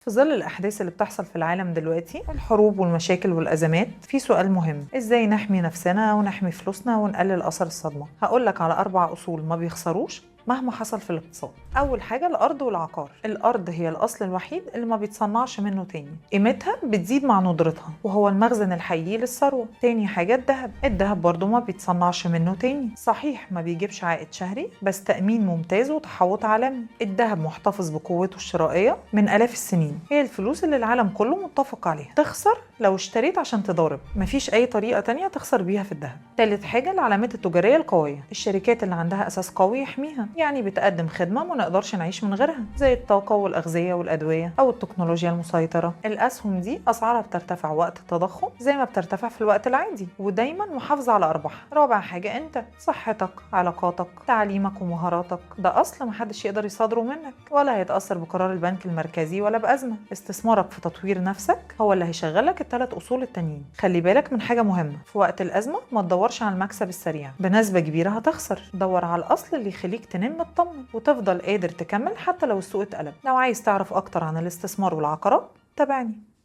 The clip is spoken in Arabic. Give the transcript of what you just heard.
في ظل الأحداث اللي بتحصل في العالم دلوقتي، الحروب والمشاكل والأزمات، في سؤال مهم: إزاي نحمي نفسنا ونحمي فلوسنا ونقلل أثر الصدمة؟ هقولك على 4 أصول ما بيخسروش مهما حصل في الاقتصاد. أول حاجة الأرض والعقار. الأرض هي الأصل الوحيد اللي ما بيتصنعش منه تاني، قيمتها بتزيد مع ندرتها وهو المخزن الحقيقي للثروة. تاني حاجة الذهب. الذهب برضو ما بيتصنعش منه تاني، صحيح ما بيجيبش عائد شهري بس تأمين ممتاز وتحوط عالمي. الذهب محتفظ بقوته الشرائية من آلاف السنين، هي الفلوس اللي العالم كله متفق عليها. تخسر لو اشتريت عشان تضارب، مفيش أي طريقة تانية تخسر بيها في الذهب. تالت حاجة العلامات التجارية القوية. الشركات اللي عندها أساس قوي يحميها، يعني بتقدم خدمة ما نقدرش نعيش من غيرها، زي الطاقة والأغذية والأدوية أو التكنولوجيا المسيطرة. الأسهم دي أسعارها بترتفع وقت التضخم زي ما بترتفع في الوقت العادي، ودايما محافظة على أرباحها. رابع حاجة أنت، صحتك، علاقاتك، تعليمك ومهاراتك، ده أصل محدش يقدر يصادره منك ولا هيتأثر بقرار البنك المركزي ولا بأزمة. استثمارك في تطوير نفسك هو اللي هيشغلك ال3 أصول التانيين. خلي بالك من حاجة مهمة: في وقت الأزمة ما تدورش على المكسب السريع، بنسبة كبيرة هتخسر. دور على الأصل اللي يخليك تنام مطمن وتفضل قادر تكمل حتى لو السوق اتقلب. لو عايز تعرف أكتر عن الاستثمار والعقارات، تابعني.